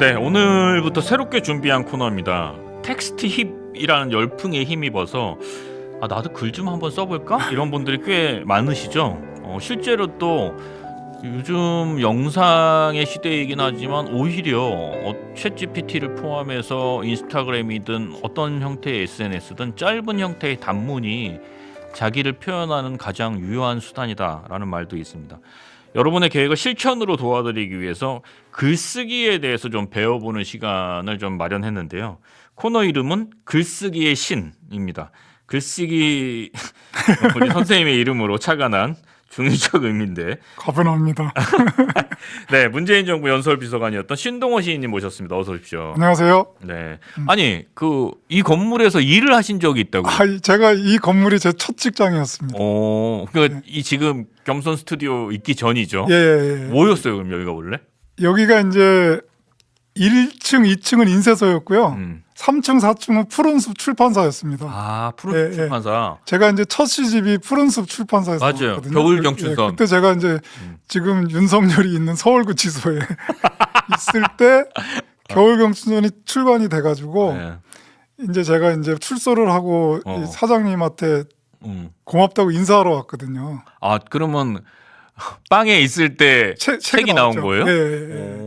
네, 오늘부터 새롭게 준비한 코너입니다. 텍스트 힙이라는 열풍에 힘입어서 나도 글 좀 한번 써볼까? 이런 분들이 꽤 많으시죠? 실제로 또 요즘 영상의 시대이긴 하지만 오히려 챗GPT를 포함해서 인스타그램이든 어떤 형태의 SNS든 짧은 형태의 단문이 자기를 표현하는 가장 유효한 수단이다라는 말도 있습니다. 여러분의 계획을 실천으로 도와드리기 위해서 글쓰기에 대해서 좀 배워보는 시간을 좀 마련했는데요. 코너 이름은 글쓰기의 신입니다. 글쓰기 우리 선생님의 이름으로 착안한 중의적 의미인데 가분합니다. 네, 문재인 정부 연설비서관이었던 신동호 시인님 모셨습니다. 어서 오십시오. 안녕하세요. 네, 아니 이 건물에서 일을 하신 적이 있다고? 제가 이 건물이 제 첫 직장이었습니다. 그러니까 이 지금 겸손 스튜디오 있기 전이죠. 예. 뭐였어요, 그럼 여기가 원래? 여기가 이제 1층, 2층은 인쇄소였고요. 3층, 4층은 푸른숲 출판사였습니다. 푸른숲 출판사. 제가 이제 첫 시집이 푸른숲 출판사였거든요. 맞아요. 겨울경춘선. 그때 제가 이제 지금 윤석열이 있는 서울구치소에 있을 때 겨울경춘선이 출간이 돼가지고 이제 제가 이제 출소를 하고 이 사장님한테 고맙다고 인사하러 왔거든요. 그러면 빵에 있을 때 책이 나온 거예요? 네.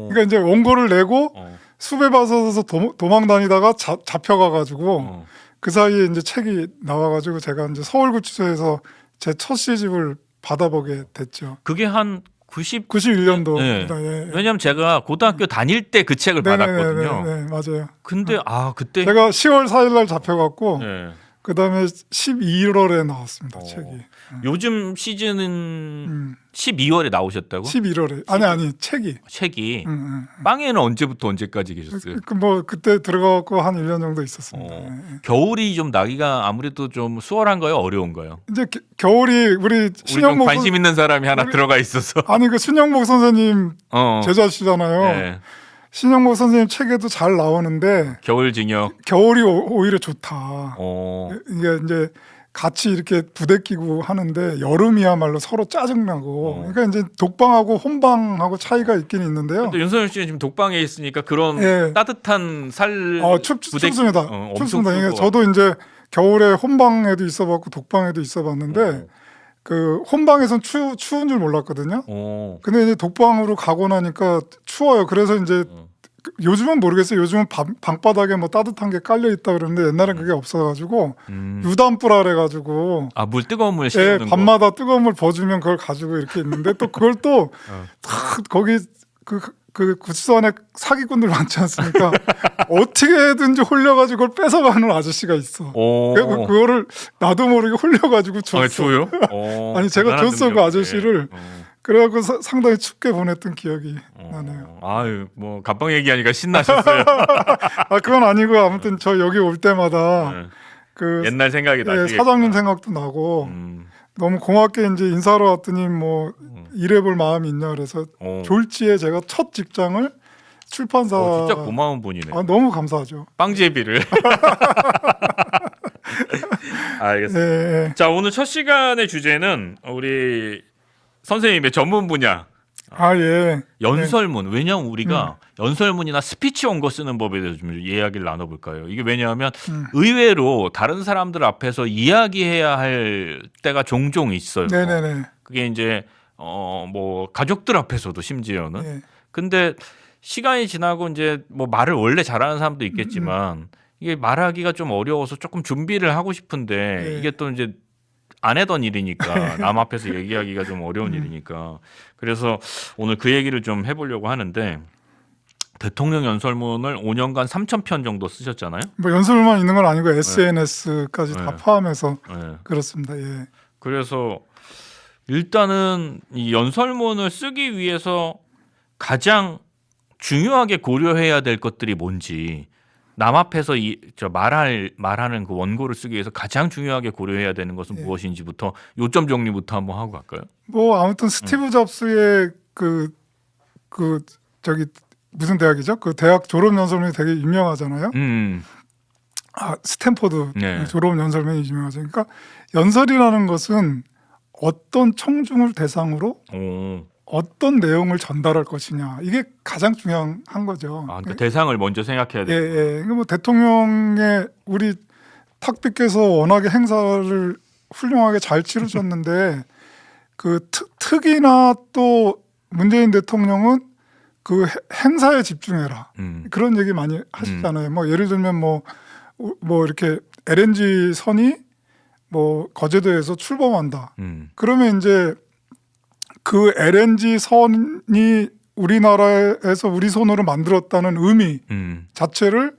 그러니까 이제 원고를 내고 숲에 받아서 도망 다니다가 잡혀가가지고 그 사이에 이제 책이 나와가지고 제가 이제 서울구치소에서 제 첫 시집을 받아보게 됐죠. 그게 한 91년도. 네. 왜냐면 제가 고등학교 다닐 때 그 책을 받았거든요. 네, 맞아요. 근데 그때 제가 10월 4일 날 잡혀갖고 네. 그 다음에 12월에 나왔습니다. 책이. 요즘 시즌은 12월에 나오셨다고? 11월에. 아니 책이 빵에는 언제부터 언제까지 계셨어요? 그때 들어가고 한 1년 정도 있었습니다. 겨울이 좀 나기가 아무래도 좀 수월한가요? 어려운가요? 이제 겨울이 우리 신영복 관심 있는 사람이 하나 들어가 있어서 그 신영복 선생님 제자시잖아요. 네. 신영복 선생님 책에도 잘 나오는데 겨울징역 겨울이 오히려 좋다. 이게 이제 같이 이렇게 부대끼고 하는데 여름이야말로 서로 짜증나고 그러니까 이제 독방하고 혼방하고 차이가 있긴 있는데요. 윤석열 씨는 지금 독방에 있으니까 그런 따뜻한 춥습니다. 춥습니다. 그러니까 저도 이제 겨울에 혼방에도 있어봤고 독방에도 있어봤는데 그 혼방에선 추운 줄 몰랐거든요. 근데 이제 독방으로 가고 나니까 추워요. 그래서 이제 요즘은 모르겠어요. 요즘은 방바닥에 뭐 따뜻한 게 깔려 있다 그러는데 옛날엔 그게 없어가지고 유담불 아래 가지고 물 뜨거운 물 씌우는 밤마다 뜨거운 물 버주면 그걸 가지고 이렇게 있는데 또 그걸 또 거기 그 구치소 안에 사기꾼들 많지 않습니까? 어떻게든지 홀려가지고 그걸 뺏어가는 아저씨가 있어. 그래서 그거를 나도 모르게 홀려가지고 줬어. 줘요? 아니 제가 줬어 그 아저씨를. 그래갖고 상당히 춥게 보냈던 기억이 나네요. 뭐 갑방 얘기하니까 신나셨어요. 그건 아니고 아무튼 저 여기 올 때마다 그 옛날 생각이 나시겠구나. 사장님 생각도 나고 너무 고맙게 이제 인사하러 왔더니 뭐 일해볼 마음이 있냐 그래서 졸지에 제가 첫 직장을 출판사. 진짜 고마운 분이네. 너무 감사하죠. 빵제비를. 알겠습니다. 네. 자, 오늘 첫 시간의 주제는 우리 선생님의 전문 분야. 연설문. 왜냐하면 우리가 연설문이나 스피치 원고 쓰는 법에 대해서 좀 이야기를 나눠볼까요? 이게 왜냐하면 의외로 다른 사람들 앞에서 이야기해야 할 때가 종종 있어요. 네네네. 그게 이제 뭐 가족들 앞에서도 심지어는. 네. 근데 시간이 지나고 이제 뭐 말을 원래 잘하는 사람도 있겠지만 이게 말하기가 좀 어려워서 조금 준비를 하고 싶은데 이게 또 이제 안 하던 일이니까 남 앞에서 얘기하기가 좀 어려운 일이니까 그래서 오늘 그 얘기를 좀 해보려고 하는데 대통령 연설문을 5년간 3,000편 정도 쓰셨잖아요. 뭐 연설문만 있는 건 아니고 SNS까지 다 포함해서 그렇습니다. 그래서 일단은 이 연설문을 쓰기 위해서 가장 중요하게 고려해야 될 것들이 뭔지 남 앞에서 말하는 그 원고를 쓰기 위해서 가장 중요하게 고려해야 되는 것은 무엇인지부터 요점 정리부터 한번 하고 갈까요? 뭐 아무튼 스티브 잡스의 저기 무슨 대학이죠? 그 대학 졸업 연설문이 되게 유명하잖아요. 스탠포드 졸업 연설문이 유명하죠. 그러니까 연설이라는 것은 어떤 청중을 대상으로 어떤 내용을 전달할 것이냐 이게 가장 중요한 거죠. 그러니까 대상을 먼저 생각해야 돼요. 예. 그러니까 뭐 대통령의 우리 탁비께서 워낙에 행사를 훌륭하게 잘 치르셨는데 그 특히나 또 문재인 대통령은 그 행사에 집중해라 그런 얘기 많이 하시잖아요. 뭐 예를 들면 뭐 이렇게 LNG 선이 뭐 거제도에서 출범한다. 그러면 이제 그 LNG 선이 우리나라에서 우리 손으로 만들었다는 의미 자체를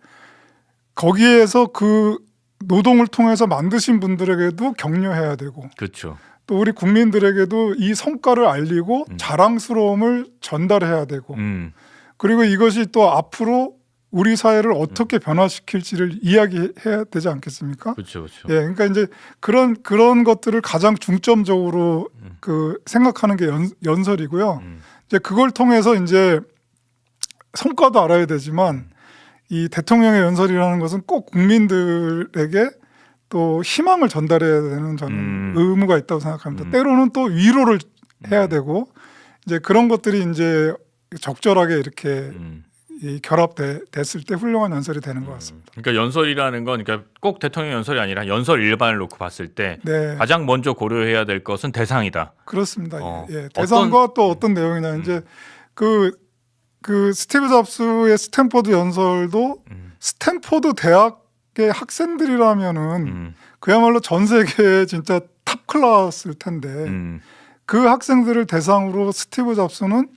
거기에서 그 노동을 통해서 만드신 분들에게도 격려해야 되고, 그렇죠. 또 우리 국민들에게도 이 성과를 알리고 자랑스러움을 전달해야 되고, 그리고 이것이 또 앞으로 우리 사회를 어떻게 변화시킬지를 이야기해야 되지 않겠습니까? 그렇죠. 예, 그러니까 이제 그런 것들을 가장 중점적으로 그 생각하는 게 연설이고요. 이제 그걸 통해서 이제 성과도 알아야 되지만 이 대통령의 연설이라는 것은 꼭 국민들에게 또 희망을 전달해야 되는 저는 의무가 있다고 생각합니다. 때로는 또 위로를 해야 되고 이제 그런 것들이 이제 적절하게 이렇게 이 결합됐을 때 훌륭한 연설이 되는 것 같습니다. 그러니까 연설이라는 건 그러니까 꼭 대통령 연설이 아니라 연설 일반을 놓고 봤을 때 네. 가장 먼저 고려해야 될 것은 대상이다. 그렇습니다. 예. 대상과 또 어떤 내용이냐 이제 그 스티브 잡스의 스탠포드 연설도 스탠포드 대학의 학생들이라면은 그야말로 전 세계의 진짜 탑 클래스일 텐데 그 학생들을 대상으로 스티브 잡스는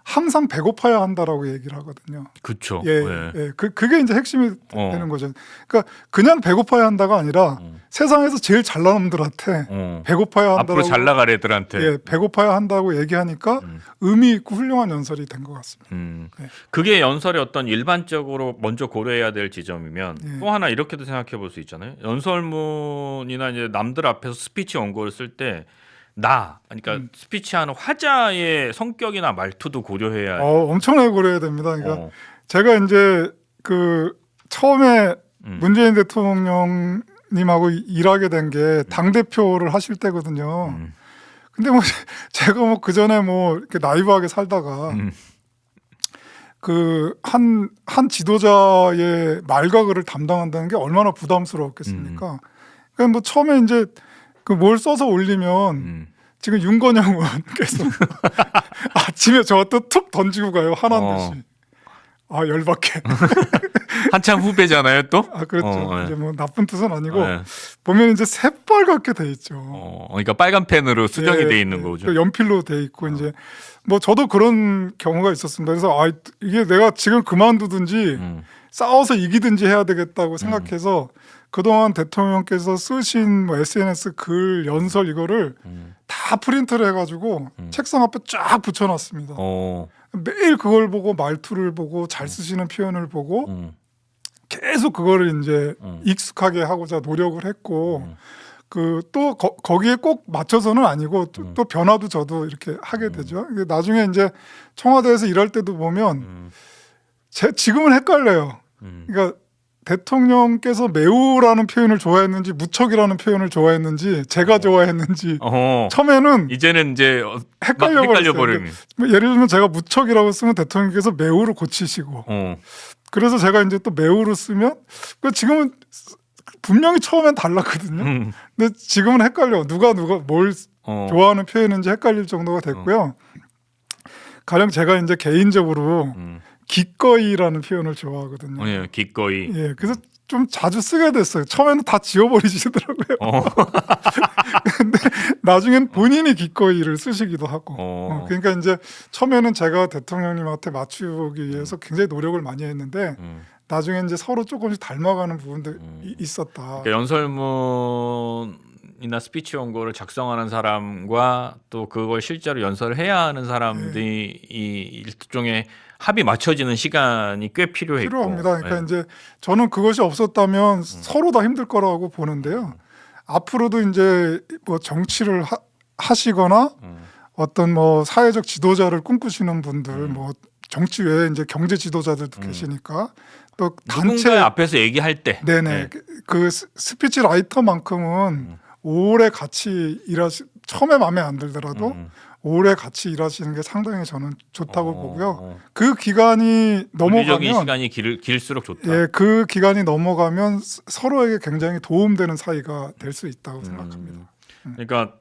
항상 배고파야 한다라고 얘기를 하거든요. 그렇죠. 예. 그게 이제 핵심이 되는 거죠. 그러니까 그냥 배고파야 한다가 아니라 세상에서 제일 잘난 놈들한테 배고파야 한다고 앞으로 잘 나갈 애들한테 예, 배고파야 한다고 얘기하니까 의미 있고 훌륭한 연설이 된 것 같습니다. 예. 그게 연설의 어떤 일반적으로 먼저 고려해야 될 지점이면 또 하나 이렇게도 생각해 볼 수 있잖아요. 연설문이나 이제 남들 앞에서 스피치 원고를 쓸 때 그러니까 스피치하는 화자의 성격이나 말투도 고려해야 엄청나게 고려해야 됩니다. 그러니까 제가 이제 그 처음에 문재인 대통령님하고 일하게 된 게 당대표를 하실 때거든요. 근데 뭐 제가 뭐 그 전에 뭐 이렇게 나이브하게 살다가 그 한 지도자의 말각을 담당한다는 게 얼마나 부담스러웠겠습니까? 그러니까 뭐 처음에 이제 그 뭘 써서 올리면 지금 윤건영 의원께서 아침에 저한테 툭 던지고 가요. 화난 듯이. 열받게. 한참 후배잖아요, 또? 그렇죠. 이제 뭐 나쁜 뜻은 아니고 보면 이제 새빨갛게 돼 있죠. 그러니까 빨간 펜으로 수정이 돼 있는 거죠. 연필로 돼 있고 이제 뭐 저도 그런 경우가 있었습니다. 그래서 이게 내가 지금 그만두든지 싸워서 이기든지 해야 되겠다고 생각해서 그동안 대통령께서 쓰신 뭐 SNS 글 연설 이거를 다 프린트를 해가지고 책상 앞에 쫙 붙여놨습니다. 매일 그걸 보고 말투를 보고 잘 쓰시는 표현을 보고 계속 그거를 이제 익숙하게 하고자 노력을 했고 그 또 거기에 꼭 맞춰서는 아니고 또 변화도 저도 이렇게 하게 되죠. 나중에 이제 청와대에서 일할 때도 보면 지금은 헷갈려요. 그러니까 대통령께서 매우라는 표현을 좋아했는지 무척이라는 표현을 좋아했는지 제가 좋아했는지 처음에는 이제는 이제 헷갈려 버리는. 예를 들면 제가 무척이라고 쓰면 대통령께서 매우를 고치시고 그래서 제가 이제 또 매우를 쓰면 지금은 분명히 처음엔 달랐거든요. 근데 지금은 헷갈려. 누가 뭘 좋아하는 표현인지 헷갈릴 정도가 됐고요. 가령 제가 이제 개인적으로 기꺼이라는 표현을 좋아하거든요. 예, 기꺼이. 예, 그래서 좀 자주 쓰게 됐어요. 처음에는 다 지워버리시더라고요. 근데 나중엔 본인이 기꺼이를 쓰시기도 하고. 그러니까 이제 처음에는 제가 대통령님한테 맞추기 위해서 굉장히 노력을 많이 했는데 나중에 이제 서로 조금씩 닮아가는 부분들이 있었다. 그러니까 연설문이나 스피치 원고를 작성하는 사람과 또 그걸 실제로 연설을 해야 하는 사람들이 이 일종의 합이 맞춰지는 시간이 꽤 필요했고 필요합니다. 그러니까 이제 저는 그것이 없었다면 서로 다 힘들 거라고 보는데요. 앞으로도 이제 뭐 정치를 하시거나 어떤 뭐 사회적 지도자를 꿈꾸시는 분들, 뭐 정치 외에 이제 경제 지도자들도 계시니까 또 단체 앞에서 얘기할 때, 네네 그 스피치 라이터만큼은 오래 같이 처음에 마음에 안 들더라도 오래 같이 일하시는 게 상당히 저는 좋다고 보고요. 그 기간이 넘어가면 시간이 길수록 좋다. 예, 그 기간이 넘어가면 서로에게 굉장히 도움되는 사이가 될 수 있다고 생각합니다. 그러니까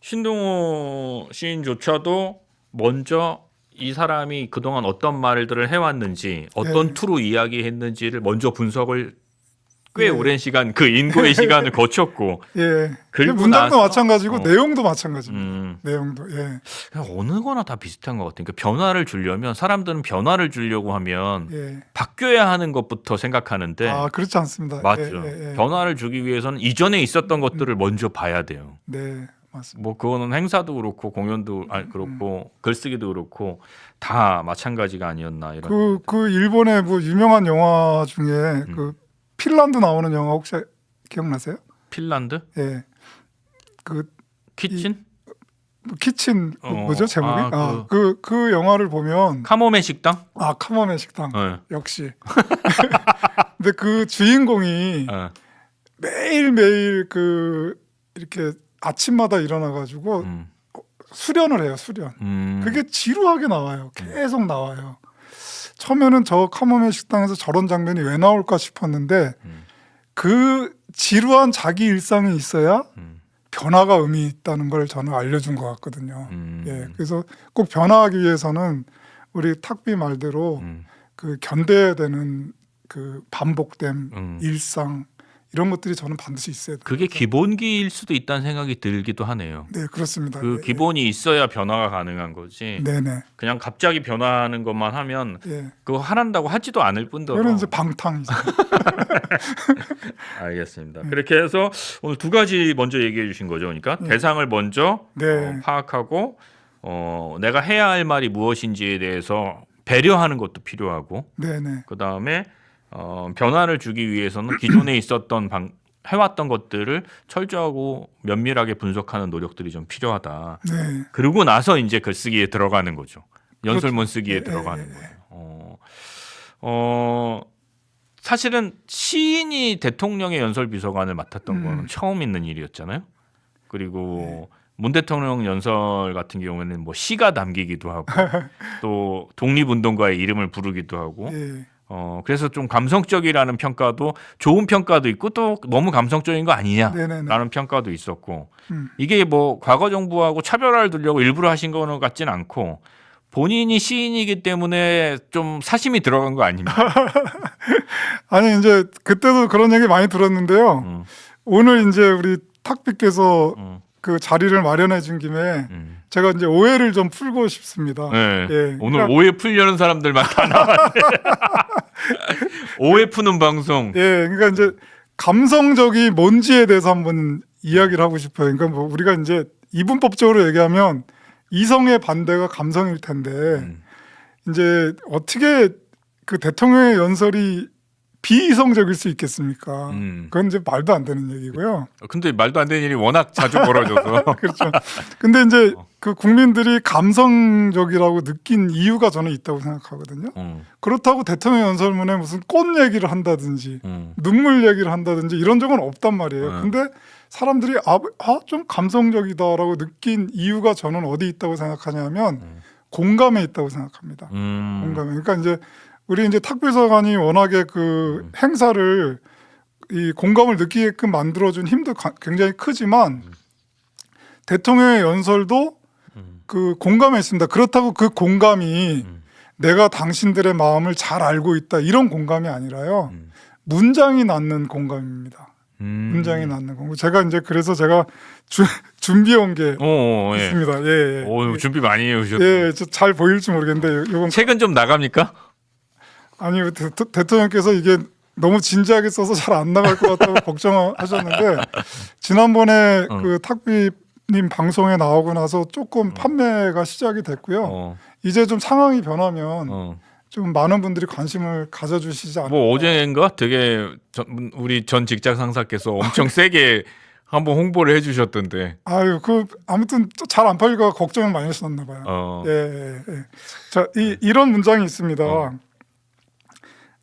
신동호 시인조차도 먼저 이 사람이 그동안 어떤 말들을 해왔는지 어떤 예. 투로 이야기했는지를 먼저 분석을 꽤 예. 오랜 시간 그 인고의 시간을 거쳤고 예, 긁고 문장도 나서- 마찬가지고 어. 내용도 마찬가지입니다. 내용도 예, 그냥 어느 거나 다 비슷한 것 같아요. 그러니까 변화를 주려면 사람들은 변화를 주려고 하면 예. 바뀌어야 하는 것부터 생각하는데 아 그렇지 않습니다. 맞죠. 예. 변화를 주기 위해서는 이전에 있었던 것들을 먼저 봐야 돼요. 네, 맞습니다. 뭐 그거는 행사도 그렇고 공연도 그렇고 글쓰기도 그렇고 다 마찬가지가 아니었나 이런. 그 일본의 뭐 유명한 영화 중에 그 핀란드 나오는 영화 혹시 기억나세요? 핀란드? 예, 그 키친? 키친 뭐죠 제목이? 아, 그 영화를 보면 카모메 식당? 카모메 식당 네. 역시. 근데 그 주인공이 네. 매일매일 그 이렇게 아침마다 일어나가지고 수련을 해요. 수련. 그게 지루하게 나와요. 계속 나와요. 처음에는 저 카모메 식당에서 저런 장면이 왜 나올까 싶었는데 그 지루한 자기 일상이 있어야 변화가 의미 있다는 걸 저는 알려준 것 같거든요. 예, 그래서 꼭 변화하기 위해서는 우리 탁비 말대로 그 견뎌야 되는 그 반복됨, 일상 이런 것들이 저는 반드시 있어야 돼요. 그게 기본기일 수도 있다는 생각이 들기도 하네요. 네, 그렇습니다. 그 예, 기본이 있어야 변화가 가능한 거지. 네네. 그냥 갑자기 변화하는 것만 하면 예. 그거 하란다고 하지도 않을 뿐더러. 그건 이제 방탕이죠. 알겠습니다. 그렇게 해서 오늘 두 가지 먼저 얘기해 주신 거죠. 그러니까 대상을 먼저 네. 파악하고 내가 해야 할 말이 무엇인지에 대해서 배려하는 것도 필요하고 네네. 그 다음에 변화를 주기 위해서는 기존에 있었던 해왔던 것들을 철저하고 면밀하게 분석하는 노력들이 좀 필요하다. 네. 그러고 나서 이제 글쓰기에 들어가는 거죠. 연설문 쓰기에 네, 들어가는 네, 거예요. 사실은 시인이 대통령의 연설 비서관을 맡았던 거는 처음 있는 일이었잖아요. 그리고 문 대통령 연설 같은 경우에는 뭐 시가 담기기도 하고 또 독립운동가의 이름을 부르기도 하고 예. 그래서 좀 감성적이라는 평가도 좋은 평가도 있고 또 너무 감성적인 거 아니냐라는 네네네. 평가도 있었고 이게 뭐 과거 정부하고 차별화를 두려고 일부러 하신 거는 같진 않고 본인이 시인이기 때문에 좀 사심이 들어간 거 아닙니까? 아니 이제 그때도 그런 얘기 많이 들었는데요. 오늘 이제 우리 탁비께서 그 자리를 마련해 준 김에 제가 이제 오해를 좀 풀고 싶습니다. 네. 예, 오늘 그러니까, 오해 풀려는 사람들만 다 나왔네. 오해 푸는 방송. 예, 그러니까 이제 감성적이 뭔지에 대해서 한번 이야기를 하고 싶어요. 그러니까 뭐 우리가 이제 이분법적으로 얘기하면 이성의 반대가 감성일 텐데 이제 어떻게 그 대통령의 연설이 비이성적일 수 있겠습니까? 그건 이제 말도 안 되는 얘기고요. 근데 말도 안 되는 일이 워낙 자주 벌어져서. 그렇죠. 근데 이제 그 국민들이 감성적이라고 느낀 이유가 저는 있다고 생각하거든요. 그렇다고 대통령 연설문에 무슨 꽃 얘기를 한다든지 눈물 얘기를 한다든지 이런 적은 없단 말이에요. 근데 사람들이 좀 감성적이다라고 느낀 이유가 저는 어디 있다고 생각하냐면 공감에 있다고 생각합니다. 공감에. 그러니까 이제 우리 이제 탁비서관이 워낙에 그 행사를 이 공감을 느끼게끔 만들어준 힘도 굉장히 크지만 대통령의 연설도 그 공감에 있습니다. 그렇다고 그 공감이 내가 당신들의 마음을 잘 알고 있다 이런 공감이 아니라요. 문장이 낳는 공감입니다. 문장이 낳는 공감. 제가 이제 그래서 제가 준비해 온 게 있습니다. 예. 오, 준비 많이 해오셨네. 예, 잘 보일지 모르겠는데 이건 책은 좀 나갑니까? 아니 대통령께서 이게 너무 진지하게 써서 잘 안 나갈 것 같다고 걱정하셨는데 지난번에 그 탁비님 방송에 나오고 나서 조금 판매가 시작이 됐고요. 이제 좀 상황이 변하면 좀 많은 분들이 관심을 가져주시지 않을까. 뭐 어제인가 되게 우리 전 직장 상사께서 엄청 세게 한번 홍보를 해주셨던데. 아유, 아무튼 잘 안 팔릴까 걱정을 많이 하셨나 봐요. 예. 자, 이런 문장이 있습니다.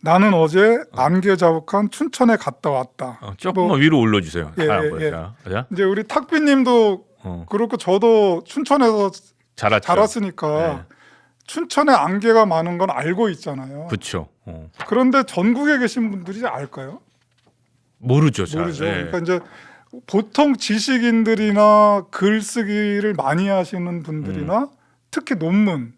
나는 어제 안개 자욱한 춘천에 갔다 왔다. 조금만 위로 올려주세요. 예. 이제 우리 탁비님도 그렇고 저도 춘천에서 자랐죠. 자랐으니까 네. 춘천에 안개가 많은 건 알고 있잖아요. 그렇죠. 그런데 전국에 계신 분들이 알까요? 모르죠. 잘. 모르죠. 네. 그러니까 이제 보통 지식인들이나 글쓰기를 많이 하시는 분들이나 특히 논문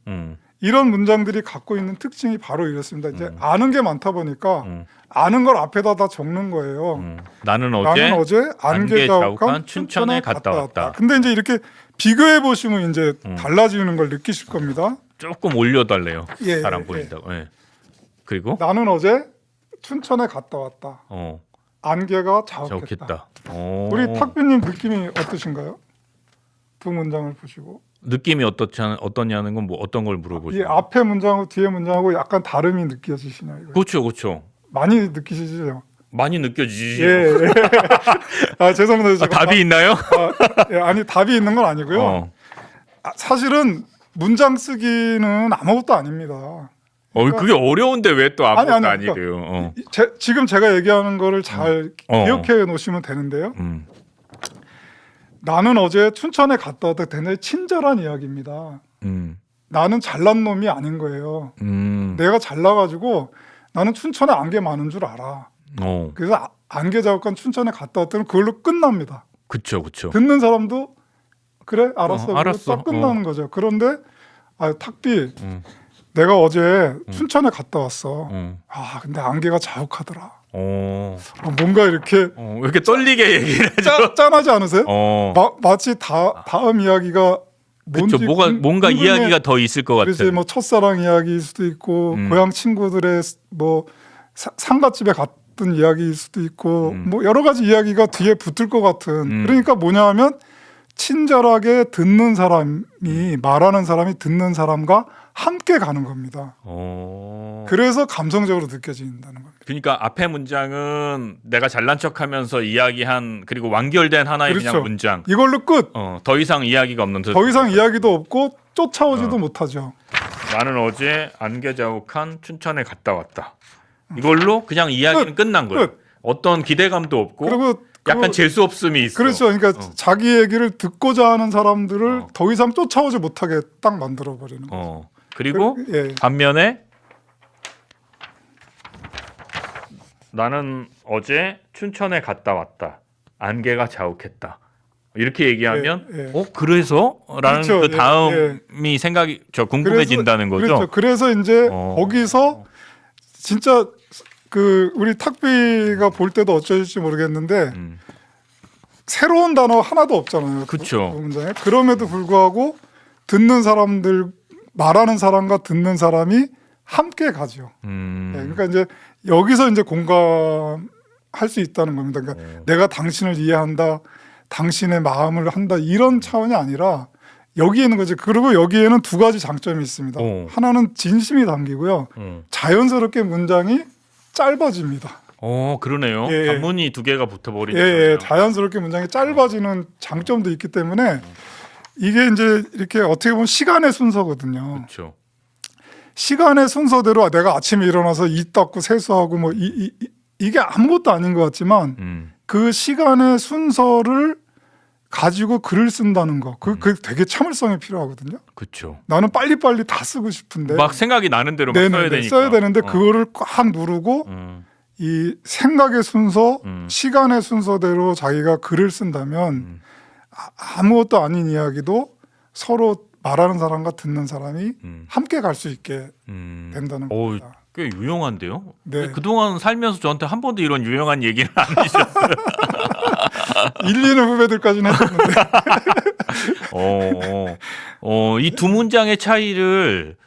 이런 문장들이 갖고 있는 특징이 바로 이렇습니다. 이제 아는 게 많다 보니까 아는 걸 앞에다 다 적는 거예요. 나는 어제 안개 자욱한 춘천에 갔다 왔다. 근데 이제 이렇게 비교해 보시면 이제 달라지는 걸 느끼실 겁니다. 조금 올려달래요. 예, 잘 안 보인다고. 예. 그리고 나는 어제 춘천에 갔다 왔다. 어, 안개가 자욱했다. 좋겠다. 우리 탁비님 느낌이 어떠신가요? 두 문장을 보시고 느낌이 어떠냐는 건 뭐 어떤 걸 물어보시죠? 이 앞에 문장하고 뒤에 문장하고 약간 다름이 느껴지시나요? 이거? 그렇죠, 그렇죠. 많이 느끼시죠? 많이 느껴지죠. 예. 아 죄송합니다. 답이 있나요? 아니 답이 있는 건 아니고요. 사실은 문장 쓰기는 아무것도 아닙니다. 그러니까, 그게 어려운데 왜 또 아무것도 아니, 아니래요? 지금 제가 얘기하는 거를 잘 기억해 놓으시면 되는데요. 나는 어제 춘천에 갔다 왔다 되게 친절한 이야기입니다. 나는 잘난 놈이 아닌 거예요. 내가 잘나가지고 나는 춘천에 안개 많은 줄 알아. 그래서 안개 자욱한 춘천에 갔다 왔더니 그걸로 끝납니다. 그렇죠, 그렇죠. 듣는 사람도 그래 알았어. 알았어. 딱 끝나는 거죠. 그런데 탁비 내가 어제 춘천에 갔다 왔어. 근데 안개가 자욱하더라. 뭔가 이렇게 왜 이렇게 떨리게 얘기를 하죠? 짠하지 않으세요? 마치 다음 이야기가 뭔지 그렇죠. 뭔가 이야기가 더 있을 것 같아요. 그래서 뭐 첫사랑 이야기일 수도 있고 고향 친구들의 뭐 상갓집에 갔던 이야기일 수도 있고 뭐 여러 가지 이야기가 뒤에 붙을 것 같은 그러니까 뭐냐 하면 친절하게 듣는 사람이 말하는 사람이 듣는 사람과 함께 가는 겁니다. 그래서 감성적으로 느껴진다는 겁니다. 그러니까 앞에 문장은 내가 잘난 척하면서 이야기한 그리고 완결된 하나의 그렇죠. 그냥 문장. 이걸로 끝. 더 이상 이야기가 없는. 더 이상 이야기도 없고 쫓아오지도 못하죠. 나는 어제 안개 자욱한 춘천에 갔다 왔다. 이걸로 그냥 이야기는 끝난 거예요. 끝. 어떤 기대감도 없고 그리고 약간 재수 없음이 있어. 그렇죠. 그러니까 자기 얘기를 듣고자 하는 사람들을 더 이상 쫓아오지 못하게 딱 만들어 버리는 거죠. 그리고 반면에 나는 어제 춘천에 갔다 왔다. 안개가 자욱했다. 이렇게 얘기하면 그래서? 라는 그렇죠. 그 다음이 생각이 궁금해진다는 거죠. 그렇죠. 그래서 이제 거기서 진짜 그 우리 탁비가 볼 때도 어쩌실지 모르겠는데 새로운 단어 하나도 없잖아요. 그렇죠. 그 문장에. 그럼에도 불구하고 듣는 사람들 말하는 사람과 듣는 사람이 함께 가죠. 그러니까 이제 여기서 이제 공감할 수 있다는 겁니다. 그러니까 내가 당신을 이해한다, 당신의 마음을 한다 이런 차원이 아니라 여기에 있는 거지. 그리고 여기에는 두 가지 장점이 있습니다. 하나는 진심이 담기고요. 자연스럽게 문장이 짧아집니다. 그러네요. 단문이 두 개가 붙어버리죠. 자연스럽게 문장이 짧아지는 장점도 있기 때문에 이게 이제 이렇게 어떻게 보면 시간의 순서거든요. 그렇죠. 시간의 순서대로 내가 아침에 일어나서 이 닦고 세수하고 뭐 이게 아무것도 아닌 것 같지만 그 시간의 순서를 가지고 글을 쓴다는 거, 그 되게 참을성이 필요하거든요. 그렇죠. 나는 빨리빨리 다 쓰고 싶은데 막 생각이 나는 대로 막 써야 되는데 그거를 꽉 누르고 이 생각의 순서, 시간의 순서대로 자기가 글을 쓴다면 아무것도 아닌 이야기도 서로 말하는 사람과 듣는 사람이 함께 갈 수 있게 된다는 겁니다. 꽤 유용한데요? 네. 그동안 살면서 저한테 한 번도 이런 유용한 얘기는 안 해주셨어요. 1, 2는 후배들까지는 했었는데. 이 두 문장의 차이를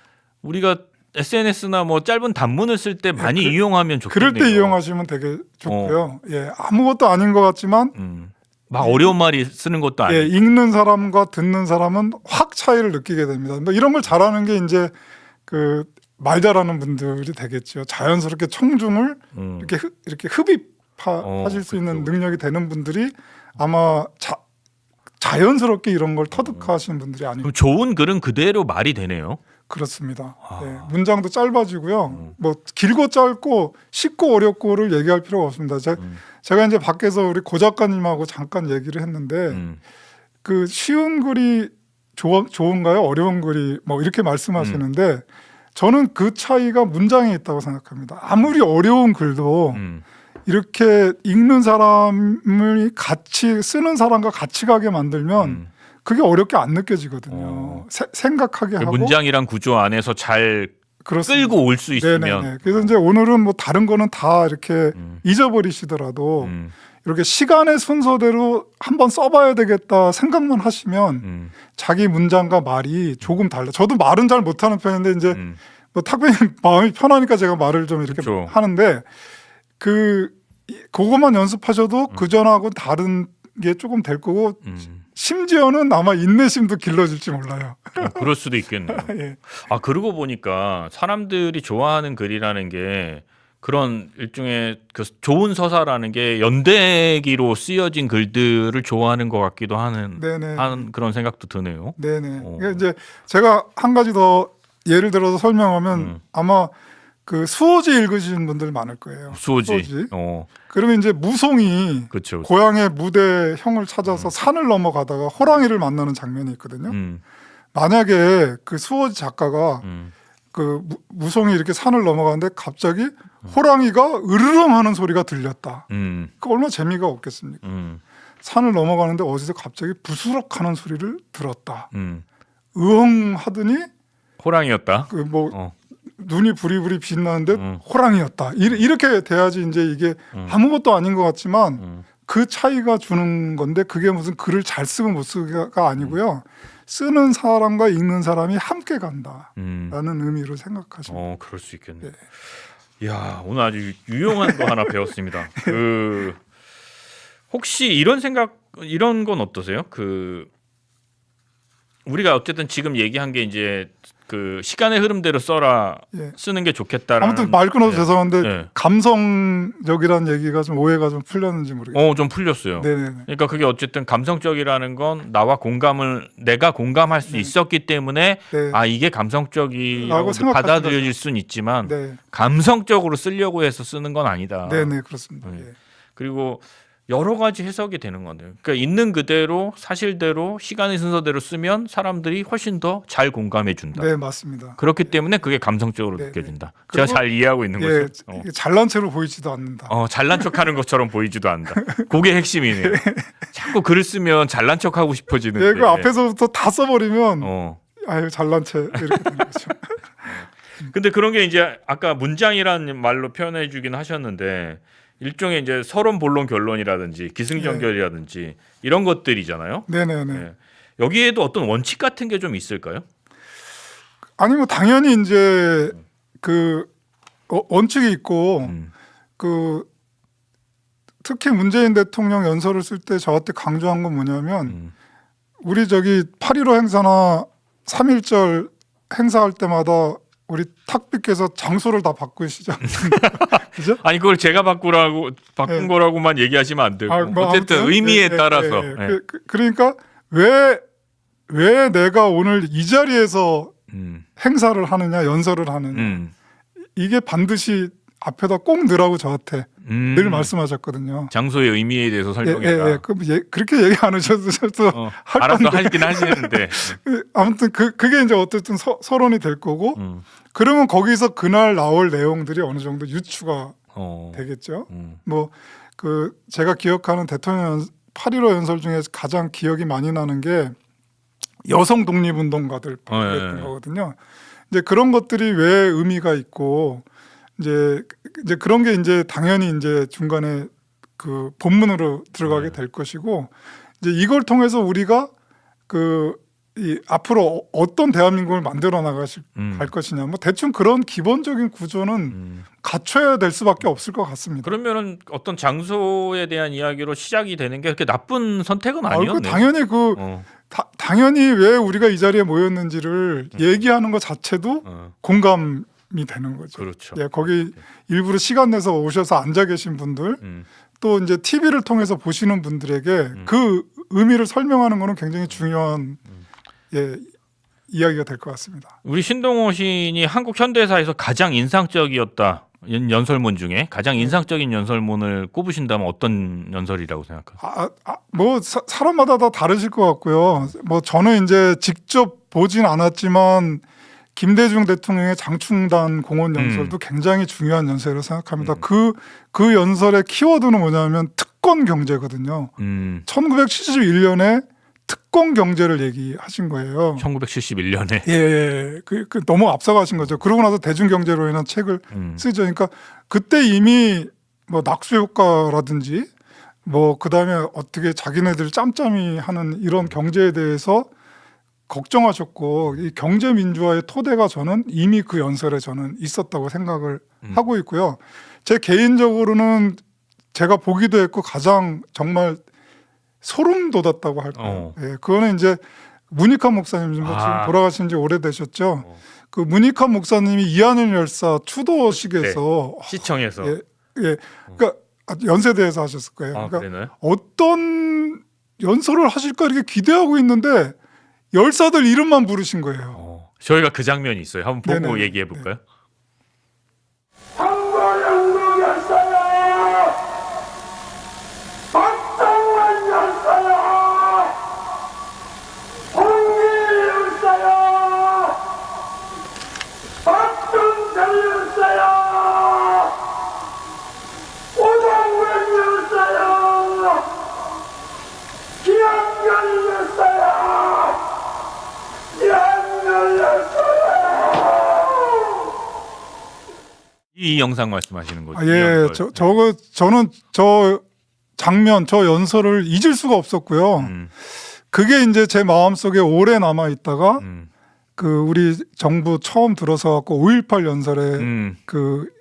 우리가 SNS나 뭐 짧은 단문을 쓸 때 많이 이용하면 좋겠네요. 그럴 때 이용하시면 되게 좋고요. 아무것도 아닌 것 같지만 막 어려운 말이 쓰는 것도 아니고 읽는 사람과 듣는 사람은 확 차이를 느끼게 됩니다. 뭐 이런 걸 잘하는 게 이제 그 말 잘하는 분들이 되겠죠. 자연스럽게 청중을 이렇게 흡입하실 수 있는 능력이 되는 분들이 아마 자연스럽게 이런 걸 터득하시는 분들이 아니고. 좋은 글은 그대로 말이 되네요. 그렇습니다. 문장도 짧아지고요. 뭐 길고 짧고 쉽고 어렵고를 얘기할 필요가 없습니다. 제가 이제 밖에서 우리 고 작가님하고 잠깐 얘기를 했는데 그 쉬운 글이 좋은가요? 어려운 글이 뭐 이렇게 말씀하시는데 저는 그 차이가 문장에 있다고 생각합니다. 아무리 어려운 글도 이렇게 읽는 사람을 같이 쓰는 사람과 같이 가게 만들면 그게 어렵게 안 느껴지거든요. 생각하게 그 하고 문장이랑 구조 안에서 잘 그렇습니다. 끌고 올 수 있으면. 네네네. 그래서 이제 오늘은 뭐 다른 거는 다 이렇게 잊어버리시더라도 이렇게 시간의 순서대로 한번 써봐야 되겠다 생각만 하시면 자기 문장과 말이 조금 달라. 저도 말은 잘 못하는 편인데 이제 뭐 탁배님 마음이 편하니까 제가 말을 좀 이렇게 그렇죠. 하는데 그것만 연습하셔도 그 전하고 다른 게 조금 될 거고 심지어는 아마 인내심도 길러질지 몰라요. 그럴 수도 있겠네요. 예. 아 그러고 보니까 사람들이 좋아하는 글이라는 게 그런 일종의 그 좋은 서사라는 게 연대기로 쓰여진 글들을 좋아하는 것 같기도 하는 그런 생각도 드네요. 네네. 그러니까 이제 제가 한 가지 더 예를 들어서 설명하면 아마 그 수호지 읽으시는 분들 많을 거예요. 수호지. 그러면 이제 무송이 그쵸. 고향의 무대 형을 찾아서 산을 넘어가다가 호랑이를 만나는 장면이 있거든요. 만약에 그 수호지 작가가 그 무송이 이렇게 산을 넘어가는데 갑자기 호랑이가 으르렁 하는 소리가 들렸다. 그 얼마나 재미가 없겠습니까? 산을 넘어가는데 어디서 갑자기 부스럭 하는 소리를 들었다. 으엉 하더니 호랑이였다. 그 뭐 눈이 부리부리 빛나는데 호랑이였다. 이렇게 돼야지 이제 이게 아무것도 아닌 것 같지만 그 차이가 주는 건데 그게 무슨 글을 잘 쓰고 못 쓰고가 아니고요. 쓰는 사람과 읽는 사람이 함께 간다라는 의미로 생각하시면. 그럴 수 있겠네요. 이야, 오늘 아주 유용한 거 하나 배웠습니다. 그 혹시 이런 건 어떠세요? 그 우리가 어쨌든 지금 얘기한 게 이제 그 시간의 흐름대로 써라 쓰는 게 좋겠다라는. 아무튼 말 끊어서 죄송한데 감성적이라는 얘기가 좀 오해가 좀 풀렸는지 모르겠어요. 좀 풀렸어요. 네네. 그러니까 그게 어쨌든 감성적이라는 건 내가 공감할 수 있었기 때문에 이게 감성적이라고 받아들여질 수는 있지만 감성적으로 쓰려고 해서 쓰는 건 아니다. 네네 그렇습니다. 그리고 여러 가지 해석이 되는 건데요. 그러니까 있는 그대로 사실대로 시간의 순서대로 쓰면 사람들이 훨씬 더 잘 공감해 준다. 네 맞습니다. 그렇기 때문에 그게 감성적으로 느껴진다. 제가 잘 이해하고 있는 거죠. 잘난 체로 보이지도 않는다. 잘난 척하는 것처럼 보이지도 않는다. 그게 핵심이네요. 자꾸 글을 쓰면 잘난 척하고 싶어지는데. 그 앞에서부터 다 써버리면 아유 잘난 체 이렇게 되는 거죠. 근데 그런 게 이제 아까 문장이라는 말로 표현해 주긴 하셨는데 일종의 이제 서론, 본론, 결론이라든지 기승전결이라든지 이런 것들이잖아요. 네네네. 여기에도 어떤 원칙 같은 게 좀 있을까요? 아니 뭐 당연히 이제 그 원칙이 있고 그 특히 문재인 대통령 연설을 쓸 때 저한테 강조한 건 뭐냐면 우리 저기 8.15 행사나 3.1절 행사할 때마다 우리 탁비께서 장소를 다 바꾸시지 않습니까? 그죠? 아니 그걸 제가 바꾼 거라고만 얘기하시면 안 되고 뭐 어쨌든 아무튼, 의미에 따라서 그러니까 왜 내가 오늘 이 자리에서 행사를 하느냐 연설을 하느냐 이게 반드시 앞에다 꼭 넣으라고 저한테 늘 말씀하셨거든요. 장소의 의미에 대해서 설명해라. 그렇게 얘기 안 하셔도 저도 알아서 하긴 하시는데 아무튼 그게 이제 어쨌든 서론이 될 거고 그러면 거기서 그날 나올 내용들이 어느 정도 유추가 되겠죠. 뭐 그 제가 기억하는 대통령 8.15 연설 중에 가장 기억이 많이 나는 게 여성 독립운동가들 그랬던 거거든요. 이제 그런 것들이 왜 의미가 있고 이제 그런 게 이제 당연히 이제 중간에 그 본문으로 들어가게 될 것이고 이제 이걸 통해서 우리가 이 앞으로 어떤 대한민국을 만들어 갈 것이냐 뭐 대충 그런 기본적인 구조는 갖춰야 될 수밖에 없을 것 같습니다. 그러면은 어떤 장소에 대한 이야기로 시작이 되는 게 그렇게 나쁜 선택은 아니었네요. 당연히 당연히 왜 우리가 이 자리에 모였는지를 얘기하는 것 자체도 공감이 되는 거죠. 그렇죠. 거기 일부러 시간 내서 오셔서 앉아 계신 분들 또 이제 TV를 통해서 보시는 분들에게 그 의미를 설명하는 것은 굉장히 중요한 이야기가 될 것 같습니다. 우리 신동호 시인이 한국 현대사에서 가장 인상적이었다 연설문 중에 가장 인상적인 연설문을 꼽으신다면 어떤 연설이라고 생각하세요? 뭐 사람마다 다 다르실 것 같고요. 뭐 저는 이제 직접 보진 않았지만 김대중 대통령의 장충단 공원 연설도 굉장히 중요한 연설이라고 생각합니다. 그 연설의 키워드는 뭐냐면 특권 경제거든요. 1971년에 특권 경제를 얘기하신 거예요. 1971년에. 예. 너무 앞서가신 거죠. 그러고 나서 대중경제론이라는 책을 쓰죠. 그러니까 그때 이미 뭐 낙수 효과라든지 뭐 그다음에 어떻게 자기네들 짬짬이 하는 이런 경제에 대해서 걱정하셨고, 이 경제 민주화의 토대가 저는 이미 그 연설에 저는 있었다고 생각을 하고 있고요. 제 개인적으로는 제가 보기도 했고 가장 정말 소름 돋았다고 할까요? 예, 그거는 이제 문익환 목사님 지금 돌아가신 지 오래되셨죠. 그 문익환 목사님이 이한열 열사 추도식에서 시청에서 그러니까 연세대에서 하셨을 거예요. 그러니까 어떤 연설을 하실까 이렇게 기대하고 있는데 열사들 이름만 부르신 거예요. 저희가 그 장면이 있어요. 한번 보고 얘기해 볼까요? 황보영국 열사야, 박정환 열사야, 홍길 열사야, 박정철 열사야, 오동근 열사야, 기한결 열사야, 이한열 열사야. 이 영상 말씀하시는 거죠? 예, 저는 저 장면, 저 연설을 잊을 수가 없었고요. 그게 이제 제 마음속에 오래 남아 있다가 그 우리 정부 처음 들어서 갖고 5.18 연설에 그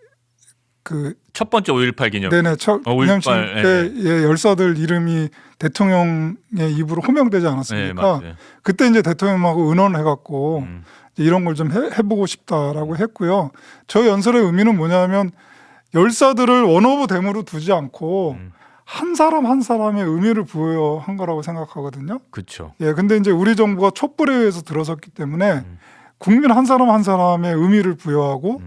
첫 번째 5.18 기념. 네네, 기념식 때 열사들 이름이 대통령의 입으로 호명되지 않았습니까? 그때 이제 대통령하고 의논을 해갖고 이런 걸 좀 해보고 싶다라고 했고요. 저 연설의 의미는 뭐냐면 열사들을 원오브 댐으로 두지 않고 한 사람 한 사람의 의미를 부여한 거라고 생각하거든요. 그렇죠. 예, 근데 이제 우리 정부가 촛불에 의해서 들어섰기 때문에 국민 한 사람 한 사람의 의미를 부여하고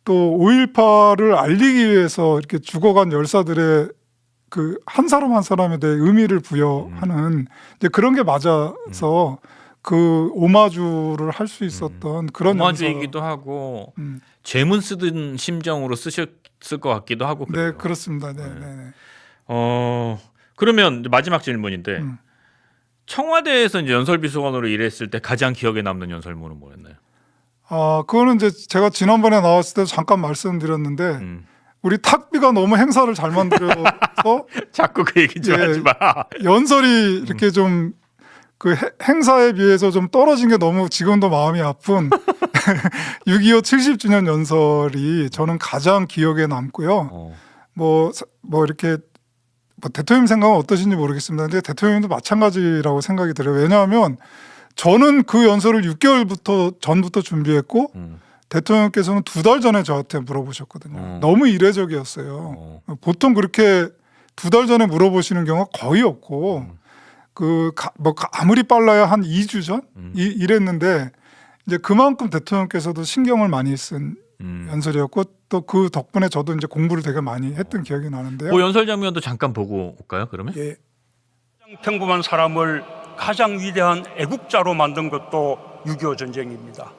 또 5.18을 알리기 위해서 이렇게 죽어간 열사들의 그 한 사람 한 사람에 대해 의미를 부여하는 이제 그런 게 맞아서 그 오마주를 할 수 있었던 그런 오마주이기도 하고 제문 쓰던 심정으로 쓰셨을 것 같기도 하고 그래요. 네, 그렇습니다. 네. 그러면 마지막 질문인데 청와대에서 이제 연설비서관으로 일했을 때 가장 기억에 남는 연설문은 뭐였나요? 그거는 이제 제가 지난번에 나왔을 때 잠깐 말씀드렸는데 우리 탁비가 너무 행사를 잘 만들어서 자꾸 그 얘기 좀 하지 마. 연설이 이렇게 좀 그 행사에 비해서 좀 떨어진 게 너무 지금도 마음이 아픈 6.25 70주년 연설이 저는 가장 기억에 남고요. 뭐 이렇게 뭐 대통령 생각은 어떠신지 모르겠습니다. 근데 대통령도 마찬가지라고 생각이 들어요. 왜냐하면 저는 그 연설을 6개월 전부터 준비했고 대통령께서는 2달 전에 저한테 물어보셨거든요. 너무 이례적이었어요. 보통 그렇게 2달 전에 물어보시는 경우가 거의 없고 아무리 빨라야 한 2주 전 이랬는데 이제 그만큼 대통령께서도 신경을 많이 쓴 연설이었고 또 그 덕분에 저도 이제 공부를 되게 많이 했던 기억이 나는데요. 그 연설 장면도 잠깐 보고 올까요? 그러면? 예. 평범한 사람을 가장 위대한 애국자로 만든 것도 6.25 전쟁입니다.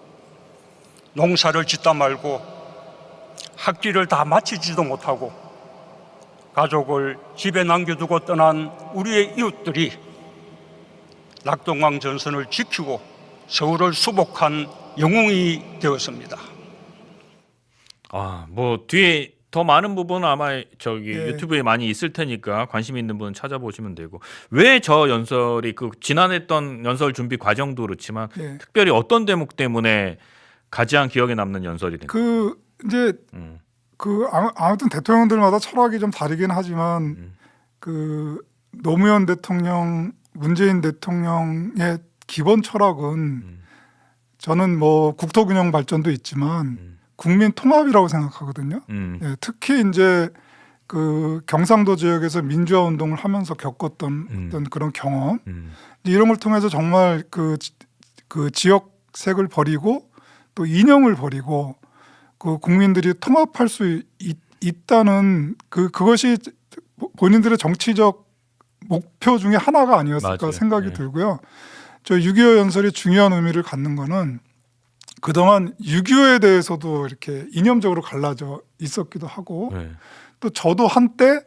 농사를 짓다 말고 학기를 다 마치지도 못하고 가족을 집에 남겨두고 떠난 우리의 이웃들이 낙동강 전선을 지키고 서울을 수복한 영웅이 되었습니다. 뭐 뒤에 더 많은 부분은 아마 유튜브에 많이 있을 테니까 관심 있는 분은 찾아보시면 되고 왜 저 연설이 그 지난했던 연설 준비 과정도 그렇지만 특별히 어떤 대목 때문에 가장 기억에 남는 연설이 된가요? 이제 아무튼 대통령들마다 철학이 좀 다르긴 하지만 그 노무현 대통령, 문재인 대통령의 기본 철학은 저는 뭐 국토균형 발전도 있지만 국민 통합이라고 생각하거든요. 특히 이제 그 경상도 지역에서 민주화 운동을 하면서 겪었던 어떤 그런 경험 이런 걸 통해서 정말 그 지역색을 버리고 또 이념을 버리고 그 국민들이 통합할 수 있다는 그것이 본인들의 정치적 목표 중에 하나가 아니었을까 맞아요. 생각이 네. 들고요. 저 6.25 연설이 중요한 의미를 갖는 거는 그동안 6.25에 대해서도 이렇게 이념적으로 갈라져 있었기도 하고 네. 또 저도 한때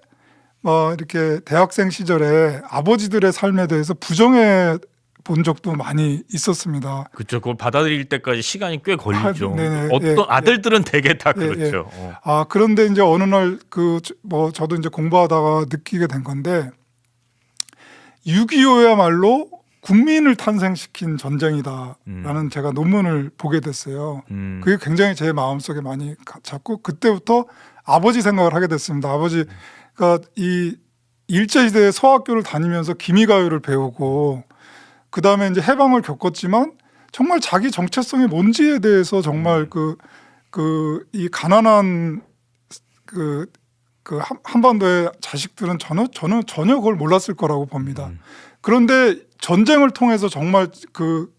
이렇게 대학생 시절에 아버지들의 삶에 대해서 부정해 본 적도 많이 있었습니다. 그렇죠. 그걸 받아들일 때까지 시간이 꽤 걸리죠. 네네. 어떤 아들들은 되게 다 그렇죠. 그런데 이제 어느 날 저도 이제 공부하다가 느끼게 된 건데 6.25야말로 국민을 탄생시킨 전쟁이다라는 제가 논문을 보게 됐어요. 그게 굉장히 제 마음속에 많이 잡고 그때부터 아버지 생각을 하게 됐습니다. 아버지가 이 일제시대에 서학교를 다니면서 기미가요를 배우고 그 다음에 이제 해방을 겪었지만 정말 자기 정체성이 뭔지에 대해서 정말 이 가난한 한반도의 자식들은 저는 전혀 그걸 몰랐을 거라고 봅니다. 그런데 전쟁을 통해서 정말 그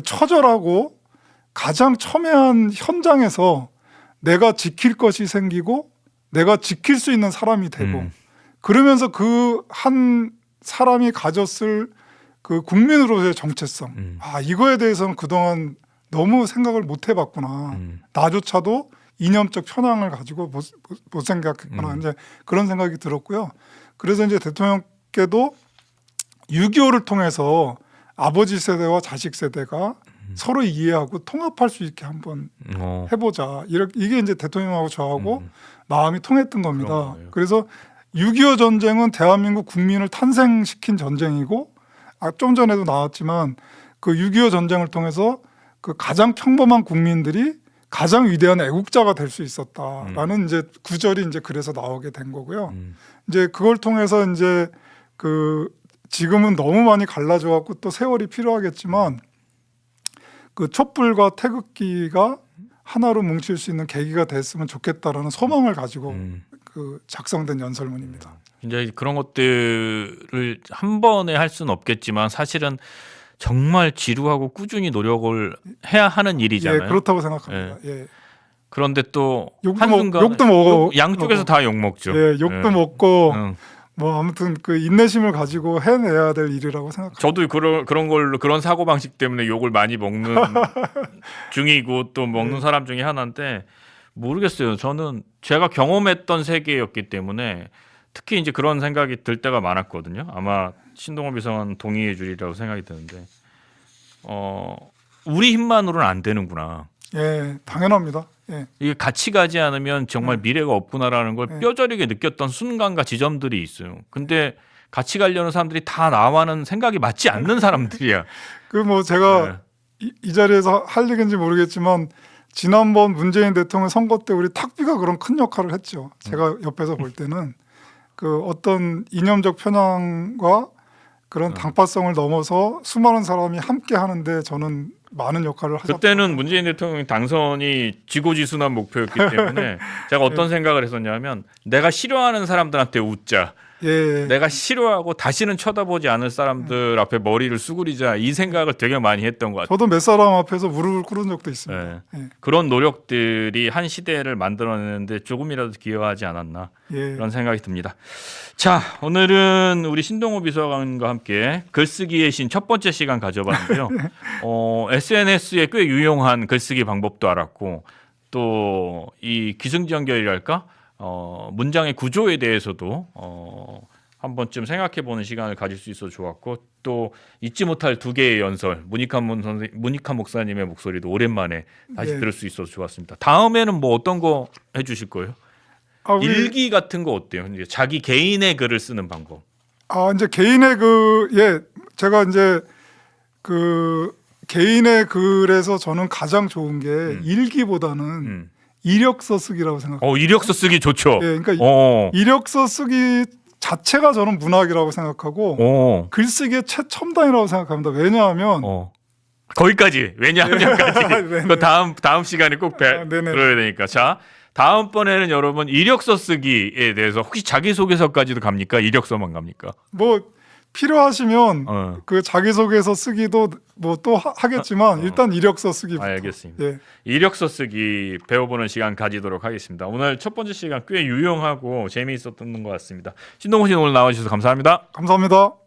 처절하고 가장 첨예한 현장에서 내가 지킬 것이 생기고 내가 지킬 수 있는 사람이 되고 그러면서 그 한 사람이 가졌을 그 국민으로서의 정체성 이거에 대해서는 그동안 너무 생각을 못 해봤구나. 나조차도 이념적 편향을 가지고 못 생각했구나. 이제 그런 생각이 들었고요. 그래서 이제 대통령께도 6.25를 통해서 아버지 세대와 자식 세대가 서로 이해하고 통합할 수 있게 한번 해보자. 이게 이제 대통령하고 저하고 마음이 통했던 겁니다. 그래서 6.25 전쟁은 대한민국 국민을 탄생시킨 전쟁이고 좀 전에도 나왔지만 그 6.25 전쟁을 통해서 그 가장 평범한 국민들이 가장 위대한 애국자가 될 수 있었다라는 이제 구절이 이제 그래서 나오게 된 거고요. 이제 그걸 통해서 이제 지금은 너무 많이 갈라져 갖고 또 세월이 필요하겠지만 그 촛불과 태극기가 하나로 뭉칠 수 있는 계기가 됐으면 좋겠다라는 소망을 가지고 작성된 연설문입니다. 이제 그런 것들을 한 번에 할 수는 없겠지만 사실은 정말 지루하고 꾸준히 노력을 해야 하는 일이잖아요. 예, 그렇다고 생각합니다. 예. 그런데 또 욕도 먹고 양쪽에서 다 욕 먹죠. 예, 욕도 먹고 뭐 아무튼 그 인내심을 가지고 해내야 될 일이라고 생각합니다. 저도 그런 사고 방식 때문에 욕을 많이 먹는 중이고 또 먹는 사람 중에 하나인데 모르겠어요. 저는 제가 경험했던 세계였기 때문에 특히 이제 그런 생각이 들 때가 많았거든요. 아마 신동호 비서관 동의해 주리라고 생각이 드는데 우리 힘만으로는 안 되는구나. 예, 당연합니다. 예. 이게 같이 가지 않으면 정말 미래가 없구나라는 걸 뼈저리게 느꼈던 순간과 지점들이 있어요. 근데 같이 가려는 사람들이 다 나와는 생각이 맞지 않는 사람들이야. 제가 이 자리에서 할 얘기인지 모르겠지만 지난번 문재인 대통령 선거 때 우리 탁비가 그런 큰 역할을 했죠. 제가 옆에서 볼 때는 그 어떤 이념적 편향과 그런 당파성을 넘어서 수많은 사람이 함께 하는데 저는 많은 역할을 하셨다. 그때는 문재인 대통령 당선이 지고지순한 목표였기 때문에 제가 어떤 생각을 했었냐면 내가 싫어하는 사람들한테 웃자. 예. 내가 싫어하고 다시는 쳐다보지 않을 사람들 앞에 머리를 수그리자 이 생각을 되게 많이 했던 것 같아요. 저도 몇 사람 앞에서 무릎을 꿇은 적도 있습니다. 예. 그런 노력들이 한 시대를 만들어내는데 조금이라도 기여하지 않았나 그런 생각이 듭니다. 자, 오늘은 우리 신동호 비서관과 함께 글쓰기의 신 첫 번째 시간 가져봤는데요. SNS에 꽤 유용한 글쓰기 방법도 알았고 또 이 기승전결이랄까 문장의 구조에 대해서도 한 번쯤 생각해보는 시간을 가질 수 있어서 좋았고 또 잊지 못할 두 개의 연설 문익환 목사님의 목소리도 오랜만에 다시 들을 수 있어서 좋았습니다. 다음에는 뭐 어떤 거 해주실 거예요? 일기 같은 거 어때요? 이제 자기 개인의 글을 쓰는 방법. 이제 개인의 제가 이제 개인의 글에서 저는 가장 좋은 게 일기보다는 이력서 쓰기라고 생각합니다. 이력서 쓰기 좋죠. 예, 그러니까 이력서 쓰기 자체가 저는 문학이라고 생각하고 글쓰기의 최첨단이라고 생각합니다. 왜냐하면 거기까지 왜냐하면까지 그 다음 시간에 꼭 들어야 되니까. 자, 다음번에는 여러분 이력서 쓰기에 대해서 혹시 자기소개서까지도 갑니까? 이력서만 갑니까? 필요하시면 그 자기소개서 쓰기도 뭐 또 하겠지만 일단 이력서 쓰기부터. 알겠습니다. 예. 이력서 쓰기 배워보는 시간 가지도록 하겠습니다. 오늘 첫 번째 시간 꽤 유용하고 재미있었던 것 같습니다. 신동훈 씨 오늘 나와주셔서 감사합니다. 감사합니다.